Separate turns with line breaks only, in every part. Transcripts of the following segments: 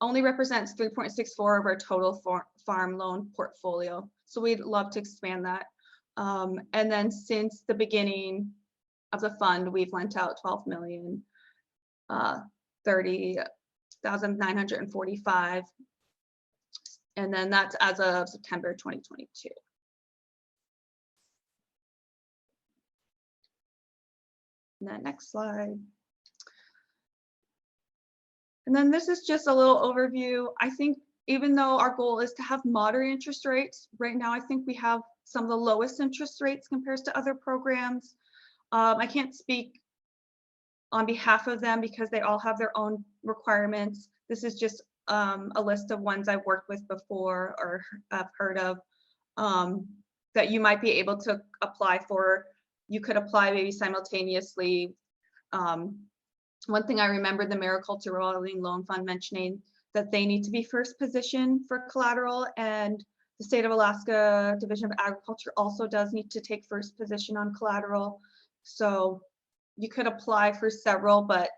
only represents 3.64 of our total farm loan portfolio. So we'd love to expand that. And then since the beginning of the fund, we've lent out 12,030,945. And then that's as of September 2022. And then next slide. And then this is just a little overview. I think even though our goal is to have moderate interest rates, right now I think we have some of the lowest interest rates compared to other programs. I can't speak on behalf of them because they all have their own requirements. This is just a list of ones I've worked with before or have heard of that you might be able to apply for. You could apply maybe simultaneously. One thing I remember the Mariculture Revolving Loan Fund mentioning that they need to be first position for collateral, and the state of Alaska Division of Agriculture also does need to take first position on collateral. So you could apply for several, but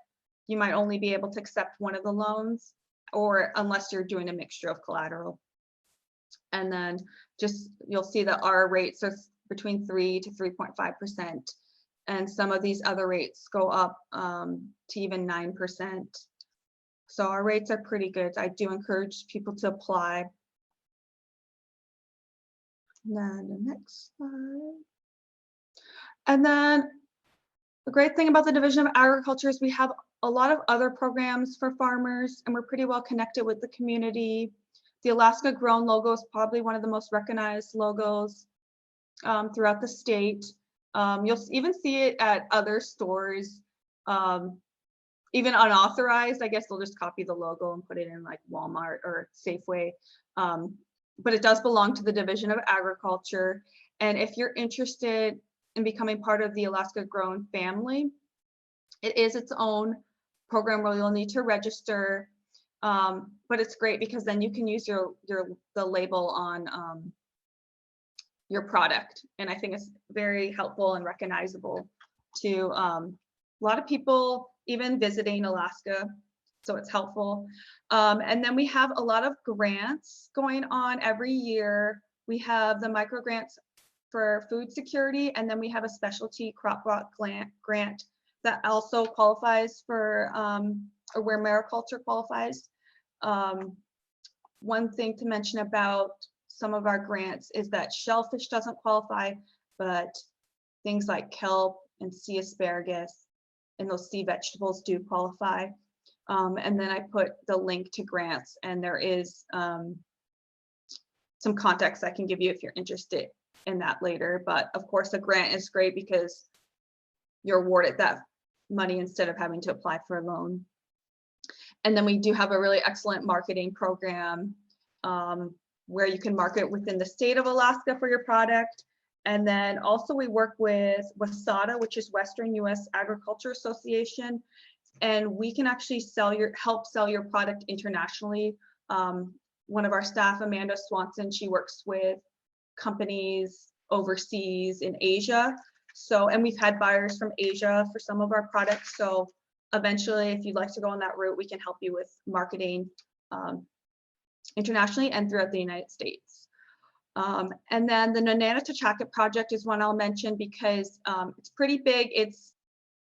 you might only be able to accept one of the loans, or unless you're doing a mixture of collateral. And then just you'll see that our rates are between 3 to 3.5%. And some of these other rates go up to even 9%. So our rates are pretty good. I do encourage people to apply. And then the next slide. And then the great thing about the Division of Agriculture is we have a lot of other programs for farmers, and we're pretty well connected with the community. The Alaska Grown logo is probably one of the most recognized logos throughout the state. You'll even see it at other stores, even unauthorized. I guess they'll just copy the logo and put it in like Walmart or Safeway. But it does belong to the Division of Agriculture. And if you're interested in becoming part of the Alaska Grown family, it is its own program where you'll need to register. But it's great because then you can use the label on your product, and I think it's very helpful and recognizable to a lot of people even visiting Alaska, so it's helpful. And then we have a lot of grants going on every year. We have the micro grants for food security, and then we have a specialty crop grant that also qualifies for or where mariculture qualifies. One thing to mention about some of our grants is that shellfish doesn't qualify, but things like kelp and sea asparagus and those sea vegetables do qualify. And then I put the link to grants, and there is some context I can give you if you're interested in that later. But of course, the grant is great because you're awarded that money instead of having to apply for a loan. And then we do have a really excellent marketing program where you can market within the state of Alaska for your product. And then also we work with WASADA, which is Western U.S. Agriculture Association, and we can actually help sell your product internationally. One of our staff, Amanda Swanson, she works with companies overseas in Asia. So, and we've had buyers from Asia for some of our products. So eventually, if you'd like to go on that route, we can help you with marketing internationally and throughout the United States. And then the Nananatchakit project is one I'll mention because it's pretty big. It's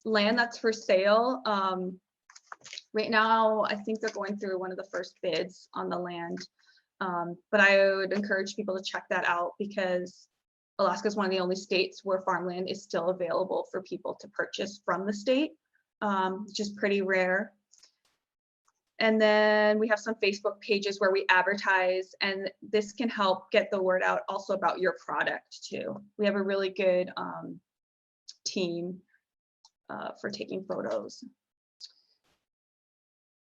land that's for sale. Right now, I think they're going through one of the first bids on the land. But I would encourage people to check that out because Alaska is one of the only states where farmland is still available for people to purchase from the state, which is pretty rare. And then we have some Facebook pages where we advertise, and this can help get the word out also about your product too. We have a really good team for taking photos.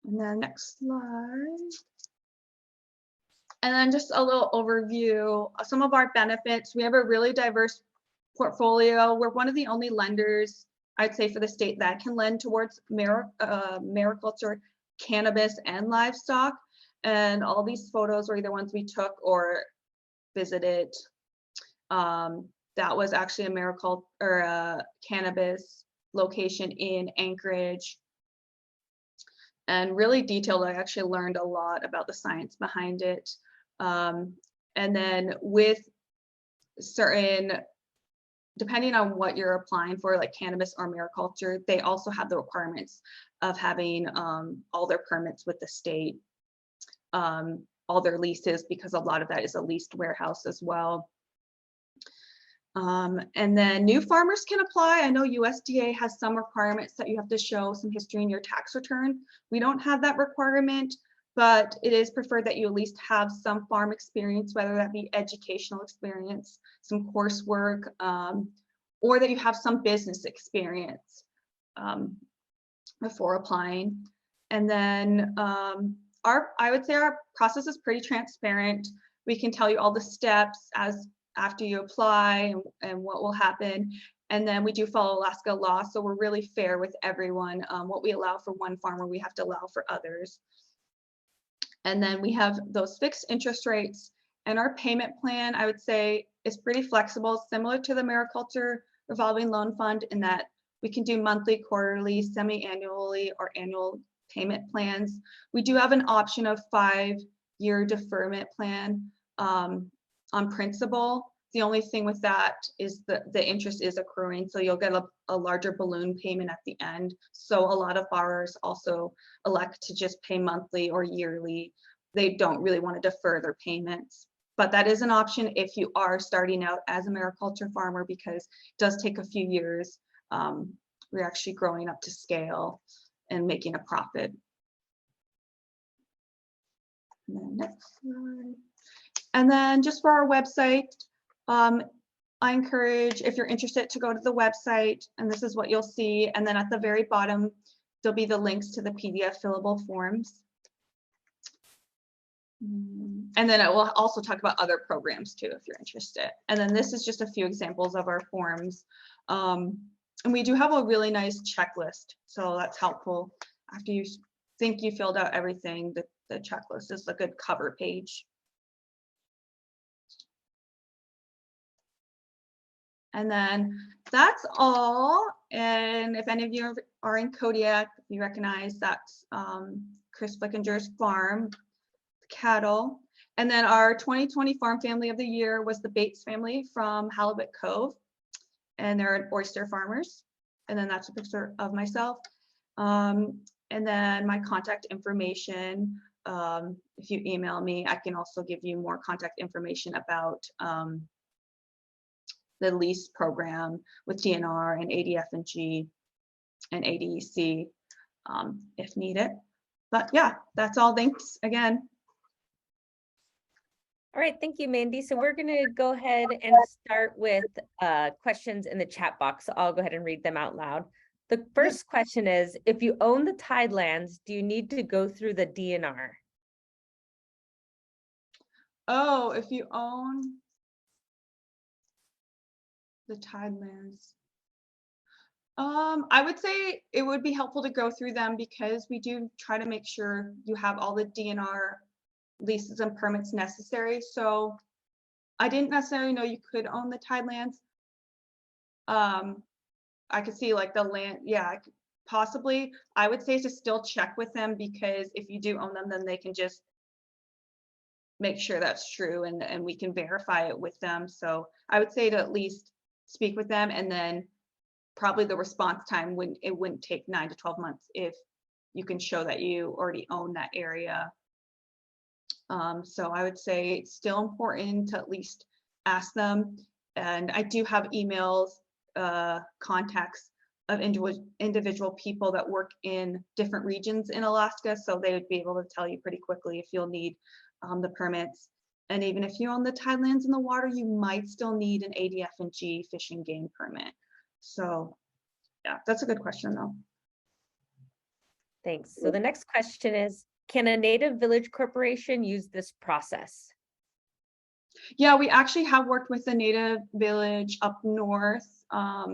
And then next slide. And then just a little overview of some of our benefits. We have a really diverse portfolio. We're one of the only lenders, I'd say, for the state that can lend towards mariculture, cannabis, and livestock. And all these photos were either ones we took or visited. That was actually a mariculture or a cannabis location in Anchorage. and really detailed. I actually learned a lot about the science behind it. And then with certain, depending on what you're applying for, like cannabis or mariculture, they also have the requirements of having all their permits with the state, all their leases, because a lot of that is a leased warehouse as well. And then new farmers can apply. I know USDA has some requirements that you have to show some history in your tax return. We don't have that requirement, but it is preferred that you at least have some farm experience, whether that be educational experience, some coursework, or that you have some business experience before applying. And then I would say our process is pretty transparent. We can tell you all the steps after you apply and what will happen. And then we do follow Alaska law, so we're really fair with everyone. What we allow for one farmer, we have to allow for others. And then we have those fixed interest rates, and our payment plan, I would say, is pretty flexible, similar to the Mariculture Revolving Loan Fund, in that we can do monthly, quarterly, semi-annually, or annual payment plans. We do have an option of 5-year deferment plan on principal. The only thing with that is the interest is accruing, so you'll get a larger balloon payment at the end. So a lot of borrowers also elect to just pay monthly or yearly. They don't really want to defer their payments, but that is an option if you are starting out as a mariculture farmer, because it does take a few years. We're actually growing up to scale and making a profit. And then next slide. And then just for our website, I encourage, if you're interested, to go to the website, and this is what you'll see. And then at the very bottom, there'll be the links to the PDF fillable forms. And then I will also talk about other programs too, if you're interested. And then this is just a few examples of our forms. And we do have a really nice checklist, so that's helpful. After you think you filled out everything, the checklist is a good cover page. And then that's all. And if any of you are in Kodiak, you recognize that's Chris Flickinger's farm, cattle. And then our 2020 Farm Family of the Year was the Bates family from Halibut Cove, and they're oyster farmers. And then that's a picture of myself. And then my contact information, if you email me, I can also give you more contact information about the lease program with DNR and ADF&G and ADEC if needed. But yeah, that's all. Thanks again.
All right, thank you, Mandy. So we're going to go ahead and start with questions in the chat box. So I'll go ahead and read them out loud. The first question is, if you own the tidelands, do you need to go through the DNR?
Oh, if you own the tidelands. I would say it would be helpful to go through them, because we do try to make sure you have all the DNR leases and permits necessary. So I didn't necessarily know you could own the tidelands. I could see like the land, yeah, possibly. I would say to still check with them, because if you do own them, then they can just make sure that's true, and we can verify it with them. So I would say to at least speak with them, and then probably the response time wouldn't take 9 to 12 months if you can show that you already own that area. So I would say it's still important to at least ask them. And I do have emails, contacts of individual people that work in different regions in Alaska, so they would be able to tell you pretty quickly if you'll need the permits. And even if you own the tidelands in the water, you might still need an ADF&G fish and game permit. So yeah, that's a good question though.
Thanks. So the next question is, can a native village corporation use this process?
Yeah, we actually have worked with a native village up north, a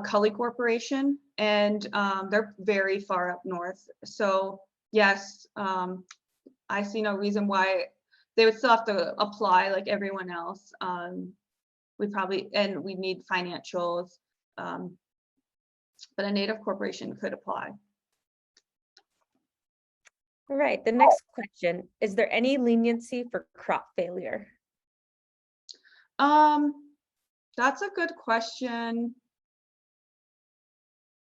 Cully Corporation, and they're very far up north. So yes, I see no reason why they would still have to apply like everyone else. We need financials, but a native corporation could apply.
All right, the next question, is there any leniency for crop failure?
That's a good question.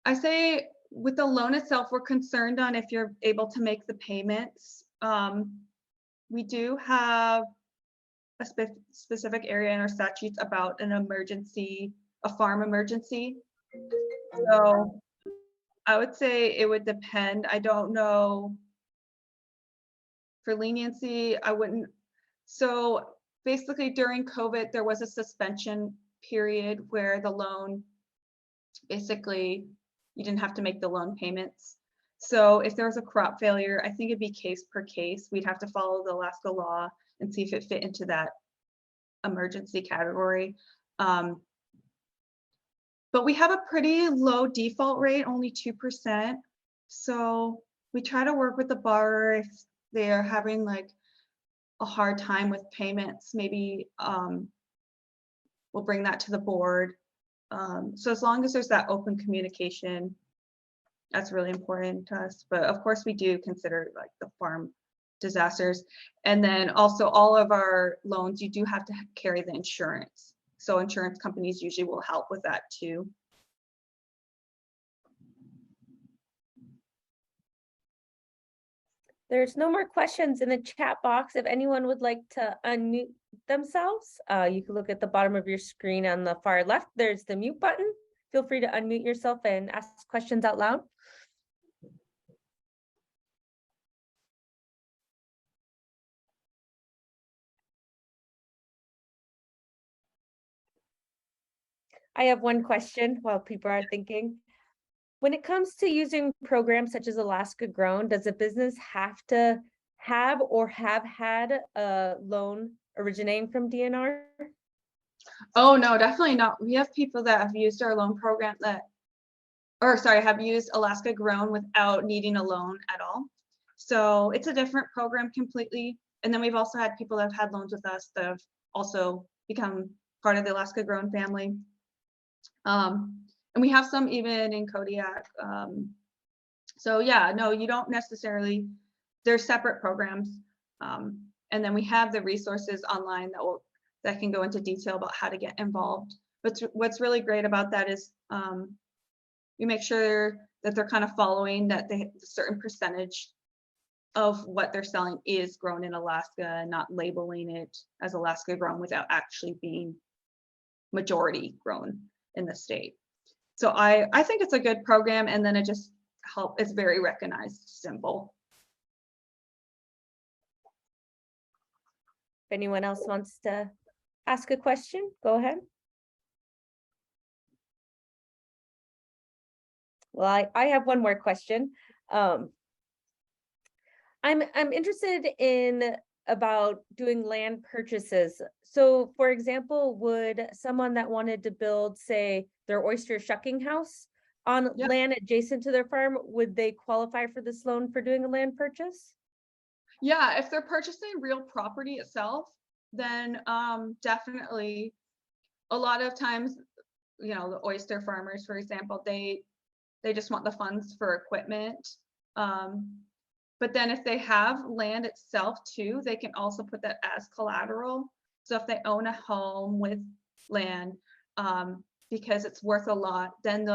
I say with the loan itself, we're concerned on if you're able to make the payments. We do have a specific area in our statutes about an emergency, a farm emergency. So I would say it would depend. I don't know. For leniency, I wouldn't. So basically during COVID, there was a suspension period where the loan, basically, you didn't have to make the loan payments. So if there was a crop failure, I think it'd be case per case. We'd have to follow the Alaska law and see if it fit into that emergency category. But we have a pretty low default rate, only 2%. So we try to work with the borrower if they're having like a hard time with payments. Maybe we'll bring that to the board. So as long as there's that open communication, that's really important to us. But of course, we do consider like the farm disasters. And then also all of our loans, you do have to carry the insurance. So insurance companies usually will help with that too.
There's no more questions in the chat box. If anyone would like to unmute themselves, you can look at the bottom of your screen on the far left. There's the mute button. Feel free to unmute yourself and ask questions out loud. I have one question while people are thinking. When it comes to using programs such as Alaska Grown, does a business have to have or have had a loan originating from DNR?
Oh, no, definitely not. We have people that have used our loan program have used Alaska Grown without needing a loan at all. So it's a different program completely. And then we've also had people that have had loans with us that have also become part of the Alaska Grown family. And we have some even in Kodiak. So yeah, no, you don't necessarily, they're separate programs. And then we have the resources online that can go into detail about how to get involved. But what's really great about that is we make sure that they're kind of following that a certain percentage of what they're selling is grown in Alaska and not labeling it as Alaska Grown without actually being majority grown in the state. So I think it's a good program, and then it just it's very recognized, simple.
If anyone else wants to ask a question, go ahead. Well, I have one more question. I'm interested in about doing land purchases. So for example, would someone that wanted to build, say, their oyster shucking house on land adjacent to their farm, would they qualify for this loan for doing a land purchase?
Yeah, if they're purchasing real property itself, then definitely. A lot of times, you know, the oyster farmers, for example, they just want the funds for equipment. But then if they have land itself too, they can also put that as collateral. So if they own a home with land, because it's worth a lot, then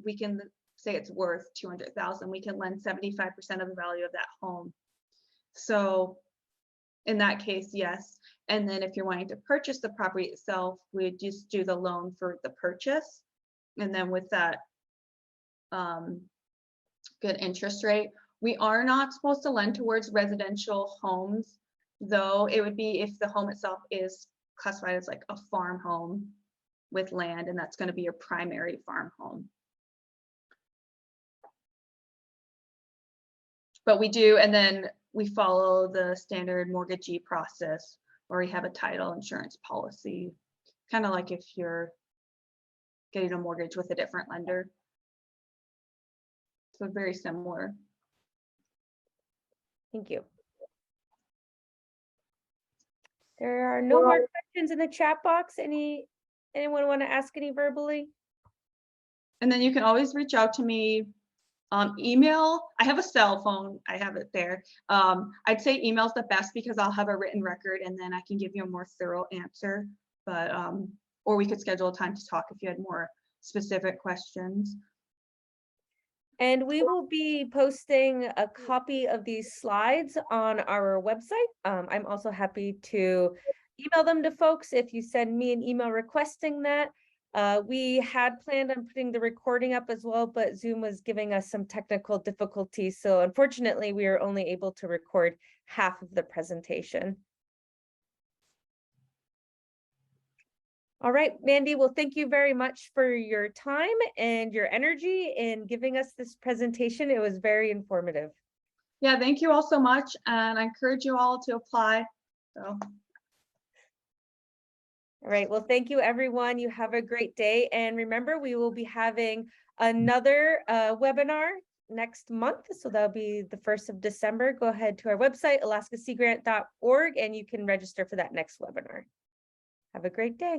we can say it's worth $200,000. We can lend 75% of the value of that home. So in that case, yes. And then if you're wanting to purchase the property itself, we just do the loan for the purchase. And then with that good interest rate, we are not supposed to lend towards residential homes, though it would be if the home itself is classified as like a farm home with land, and that's going to be your primary farm home. But we do, and then we follow the standard mortgagee process where we have a title insurance policy, kind of like if you're getting a mortgage with a different lender. So very similar.
Thank you. There are no more questions in the chat box. Anyone want to ask any verbally?
And then you can always reach out to me. Email, I have a cell phone, I have it there. I'd say email's the best because I'll have a written record and then I can give you a more thorough answer. But or we could schedule a time to talk if you had more specific questions.
And we will be posting a copy of these slides on our website. I'm also happy to email them to folks if you send me an email requesting that. We had planned on putting the recording up as well, but Zoom was giving us some technical difficulties. So unfortunately, we are only able to record half of the presentation. All right, Mandy, well, thank you very much for your time and your energy in giving us this presentation. It was very informative.
Yeah, thank you all so much. And I encourage you all to apply. So.
All right, well, thank you, everyone. You have a great day. And remember, we will be having another webinar next month. So that'll be the 1st of December. Go ahead to our website, alaskaseagrant.org, and you can register for that next webinar. Have a great day.